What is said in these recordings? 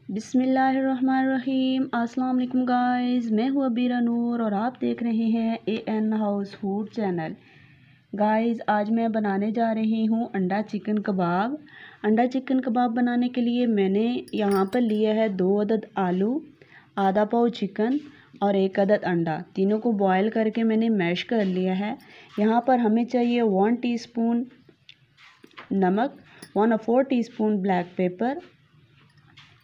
बिस्मिल्लाहिर्रहमानिर्रहीम। अस्सलाम वालेकुम गाइस, मैं हूँ अबीरा नूर और आप देख रहे हैं AN house food channel. Guys, आज मैं बनाने जा रही हूँ अंडा चिकन कबाब। अंडा चिकन कबाब बनाने के लिए मैंने यहाँ पर लिया है 2 अदद आलू, आधा पाव चिकन और 1 अदद अंडा। तीनों को बॉयल करके मैंने मैश कर लिया है। यहाँ पर हमें चाहिए 1 टीस्पून नमक, 1/4 टीस्पून ब्लैक पेपर।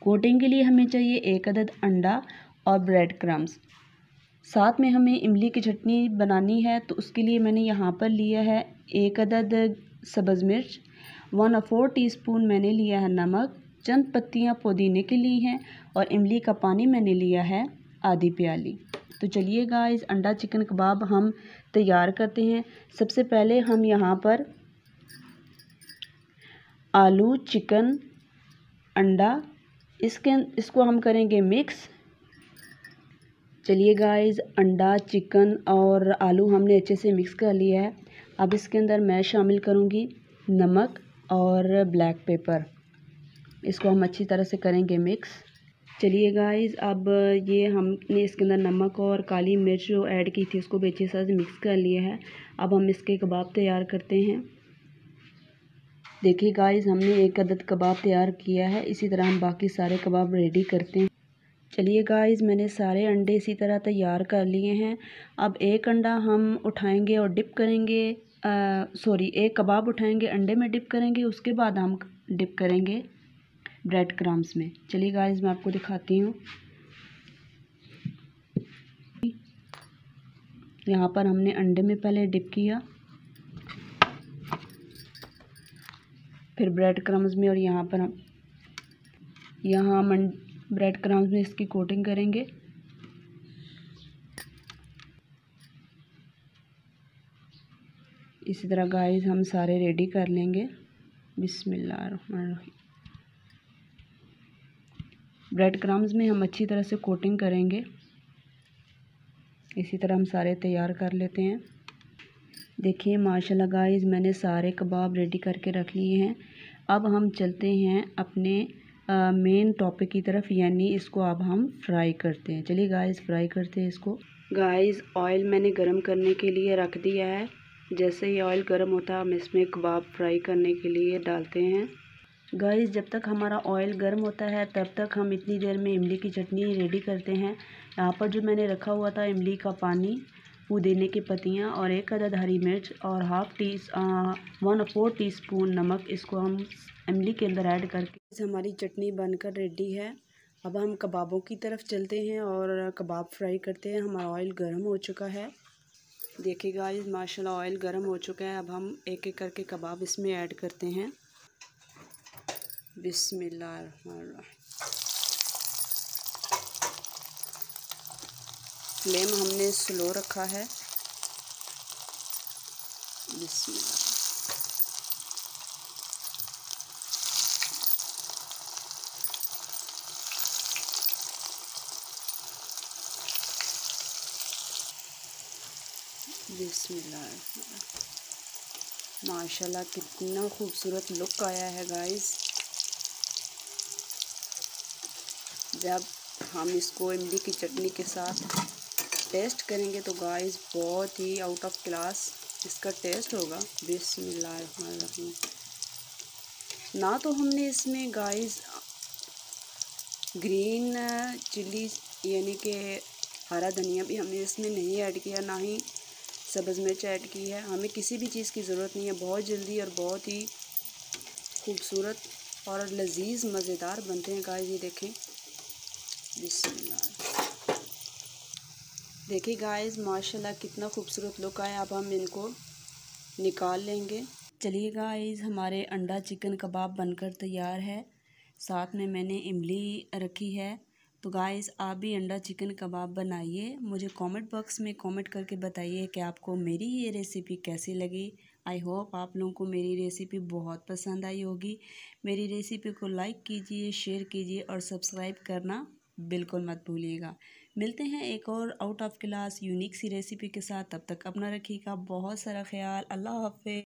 कोटिंग के लिए हमें चाहिए 1 अदद अंडा और ब्रेड क्रम्स। साथ में हमें इमली की चटनी बनानी है, तो उसके लिए मैंने यहाँ पर लिया है 1 अदद सब्ज़ मिर्च, 1/4 टीस्पून मैंने लिया है नमक, चंद पत्तियाँ पुदीने की ली हैं और इमली का पानी मैंने लिया है आधी प्याली। तो चलिए गाइस, अंडा चिकन कबाब हम तैयार करते हैं। सबसे पहले हम यहाँ पर आलू, चिकन, अंडा इसको हम करेंगे मिक्स। चलिए गाइस, अंडा, चिकन और आलू हमने अच्छे से मिक्स कर लिया है। अब इसके अंदर मैं शामिल करूँगी नमक और ब्लैक पेपर। इसको हम अच्छी तरह से करेंगे मिक्स। चलिए गाइस, अब ये हमने इसके अंदर नमक और काली मिर्च जो ऐड की थी उसको भी अच्छी तरह से मिक्स कर लिया है। अब हम इसके कबाब तैयार करते हैं। देखिए गाइस, हमने 1 अदद कबाब तैयार किया है। इसी तरह हम बाकी सारे कबाब रेडी करते हैं। चलिए गाइस, मैंने सारे अंडे इसी तरह तैयार कर लिए हैं। अब एक अंडा हम उठाएंगे और डिप करेंगे, एक कबाब उठाएंगे, अंडे में डिप करेंगे, उसके बाद हम डिप करेंगे ब्रेड क्रम्स में। चलिए गाइस, मैं आपको दिखाती हूँ। यहाँ पर हमने अंडे में पहले डिप किया, फिर ब्रेड क्रम्स में, और यहाँ हम ब्रेड क्रम्स में इसकी कोटिंग करेंगे। इसी तरह गाइस हम सारे रेडी कर लेंगे। बिस्मिल्लाहिर्रहमानिर्रहीम। ब्रेड क्रम्स में हम अच्छी तरह से कोटिंग करेंगे। इसी तरह हम सारे तैयार कर लेते हैं। देखिए माशाल्लाह गाइस, मैंने सारे कबाब रेडी करके रख लिए हैं। अब हम चलते हैं अपने मेन टॉपिक की तरफ, यानी इसको अब हम फ्राई करते हैं। चलिए गाइस, फ्राई करते हैं इसको। गाइस, ऑयल मैंने गरम करने के लिए रख दिया है। जैसे ही ऑयल गरम होता है हम इसमें कबाब फ्राई करने के लिए डालते हैं। गाइस, जब तक हमारा ऑयल गर्म होता है तब तक हम इतनी देर में इमली की चटनी रेडी करते हैं। यहाँ पर जो मैंने रखा हुआ था इमली का पानी, पुदीने की पत्तियाँ और 1 अदद हरी मिर्च और 1/4 टीस्पून नमक, इसको हम इमली के अंदर ऐड करके हमारी चटनी बनकर रेडी है। अब हम कबाबों की तरफ चलते हैं और कबाब फ्राई करते हैं। हमारा ऑयल गर्म हो चुका है। देखिए गाइस, माशाल्लाह ऑयल गर्म हो चुका है। अब हम एक एक करके कबाब इसमें ऐड करते हैं। बिस्मिल्लाहिर्रहमानिर्रहीम। फ्लेम हमने स्लो रखा है। बिस्मिल्लाह। बिस्मिल्लाह। माशाल्लाह कितना खूबसूरत लुक आया है गाइस। जब हम इसको इमली की चटनी के साथ टेस्ट करेंगे तो गाइस बहुत ही आउट ऑफ क्लास इसका टेस्ट होगा। बिस्मिल्लाहिर्रहमानिर्रहीम। ना तो हमने इसमें गाइस ग्रीन चिल्ली यानी कि हरा धनिया भी हमने इसमें नहीं ऐड किया, ना ही सब्ज़ मिर्च ऐड की है। हमें किसी भी चीज़ की ज़रूरत नहीं है। बहुत जल्दी और बहुत ही खूबसूरत और लजीज मज़ेदार बनते हैं गाइस। ये देखें, बिस्मिल्लाह। देखिए गाइस, माशाल्लाह कितना खूबसूरत लुक आया। अब हम इनको निकाल लेंगे। चलिए गाइस, हमारे अंडा चिकन कबाब बनकर तैयार है। साथ में मैंने इमली रखी है। तो गाइस, आप भी अंडा चिकन कबाब बनाइए। मुझे कमेंट बॉक्स में कमेंट करके बताइए कि आपको मेरी ये रेसिपी कैसी लगी। आई होप आप लोगों को मेरी रेसिपी बहुत पसंद आई होगी। मेरी रेसिपी को लाइक कीजिए, शेयर कीजिए और सब्सक्राइब करना बिल्कुल मत भूलिएगा। मिलते हैं एक और आउट ऑफ क्लास यूनिक सी रेसिपी के साथ। तब तक अपना रखिएगा बहुत सारा ख्याल। अल्लाह हाफ़िज़।